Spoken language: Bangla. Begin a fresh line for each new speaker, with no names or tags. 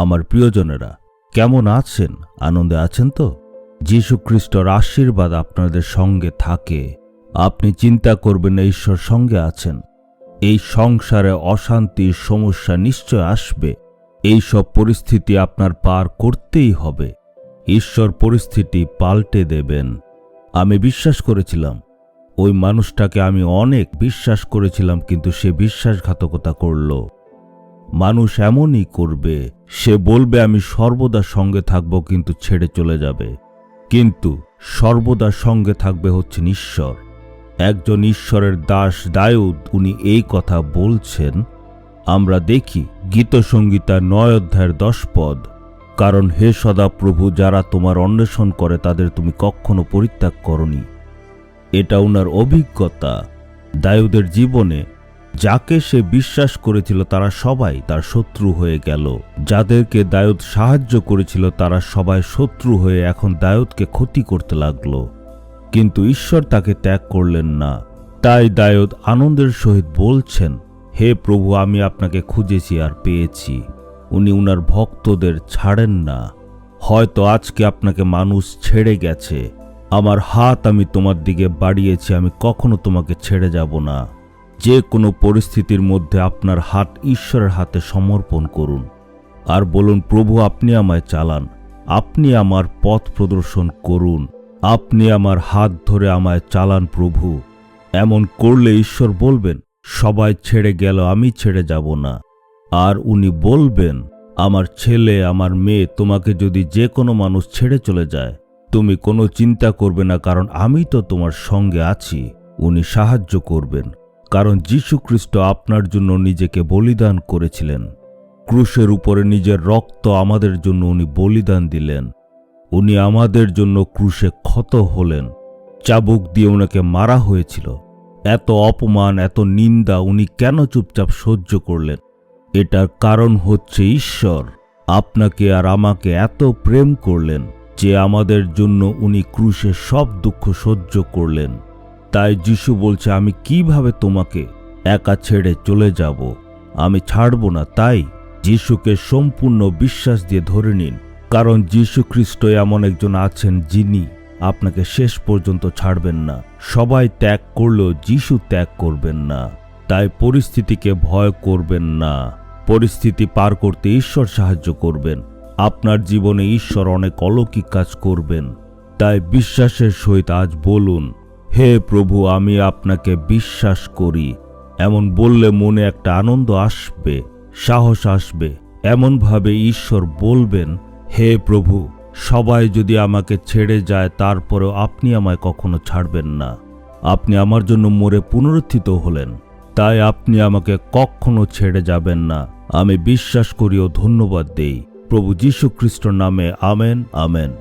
আমার প্রিয়জনেরা, কেমন আছেন? আনন্দে আছেন তো? যীশু খ্রিস্টর আশীর্বাদ আপনাদের সঙ্গে থাকে। আপনি চিন্তা করবেন না, ঈশ্বর সঙ্গে আছেন। এই সংসারে অশান্তির সমস্যা নিশ্চয় আসবে। এই সব পরিস্থিতি আপনার পার করতেই হবে। ঈশ্বর পরিস্থিতি পাল্টে দেবেন। আমি বিশ্বাস করেছিলাম, ওই মানুষটাকে আমি অনেক বিশ্বাস করেছিলাম, কিন্তু সে বিশ্বাসঘাতকতা করল। মানুষ এমনই করবে, সে বলবে আমি সর্বদা সঙ্গে থাকব, কিন্তু ছেড়ে চলে যাবে। কিন্তু সর্বদা সঙ্গে থাকবে হচ্ছেন ঈশ্বর। একজন ঈশ্বরের দাস দাউদ, উনি এই কথা বলছেন। আমরা দেখি গীতসংহিতা 9 অধ্যায়ের 10 পদ, কারণ হে সদাপ্রভু, যারা তোমার অন্বেষণ করে তাদের তুমি কখনো পরিত্যাগ করনি। এটা উনার অভিজ্ঞতা। দাউদের জীবনে যাকে সে বিশ্বাস করেছিল তারা সবাই তার শত্রু হয়ে গেল। যাদেরকে দাউদ সাহায্য করেছিল তারা সবাই শত্রু হয়ে এখন দাউদকে ক্ষতি করতে লাগলো। কিন্তু ঈশ্বর তাকে ত্যাগ করলেন না। তাই দাউদ আনন্দের সহিত বলছেন, হে প্রভু, আমি আপনাকে খুঁজেছি আর পেয়েছি। উনি উনার ভক্তদের ছাড়েন না। হয়তো আজকে আপনাকে মানুষ ছেড়ে গেছে। আমার হাত আমি তোমার দিকে বাড়িয়েছি, আমি কখনো তোমাকে ছেড়ে যাব না। যে কোনো পরিস্থিতির মধ্যে আপনার হাত ঈশ্বরের হাতে সমর্পণ করুন আর বলুন, প্রভু আপনি আমায় চালান, আপনি আমার পথ প্রদর্শন করুন, আপনি আমার হাত ধরে আমায় চালান প্রভু। এমন করলে ঈশ্বর বলবেন, সবাই ছেড়ে গেল, আমি ছেড়ে যাব না। আর উনি বলবেন, আমার ছেলে, আমার মেয়ে, তোমাকে যদি যে কোনো মানুষ ছেড়ে চলে যায়, তুমি কোনো চিন্তা করবে না, কারণ আমি তো তোমার সঙ্গে আছি। উনি সাহায্য করবেন, কারণ যীশু খ্রিস্ট আপনার জন্য নিজেকে বলিদান করেছিলেন। ক্রুশের উপরে নিজের রক্ত আমাদের জন্য উনি বলিদান দিলেন। উনি আমাদের জন্য ক্রুশে ক্ষত হলেন। চাবুক দিয়ে ওনাকে মারা হয়েছিল। এত অপমান, এত নিন্দা উনি কেন চুপচাপ সহ্য করলেন? এটার কারণ হচ্ছে ঈশ্বর আপনাকে আর আমাকে এত প্রেম করলেন যে আমাদের জন্য উনি ক্রুশে সব দুঃখ সহ্য করলেন। তাই যীশু বলছে, আমি কিভাবে তোমাকে একা ছেড়ে চলে যাব? আমি ছাড়ব না। তাই যীশুকে সম্পূর্ণ বিশ্বাস দিয়ে ধরে নিন, কারণ যীশু খ্রিস্ট এমন একজন আছেন যিনি আপনাকে শেষ পর্যন্ত ছাড়বেন না। সবাই ত্যাগ করলেও যীশু ত্যাগ করবেন না। তাই পরিস্থিতিকে ভয় করবেন না। পরিস্থিতি পার করতে ঈশ্বর সাহায্য করবেন। আপনার জীবনে ঈশ্বর অনেক অলৌকিক কাজ করবেন। তাই বিশ্বাসের সহিত আজ বলুন, হে প্রভু, আমি আপনাকে বিশ্বাস করি। এমন বললে মনে একটা আনন্দ আসবে, সাহস আসবে। এমনভাবে ঈশ্বর বলবেন, হে প্রভু, সবাই যদি আমাকে ছেড়ে যায়, তারপরেও আপনি আমায় কখনো ছাড়বেন না। আপনি আমার জন্য মরে পুনরুত্থিত হলেন, তাই আপনি আমাকে কখনো ছেড়ে যাবেন না। আমি বিশ্বাস করি ও ধন্যবাদ দেই। প্রভু যীশু খ্রিস্টর নামে আমেন, আমেন।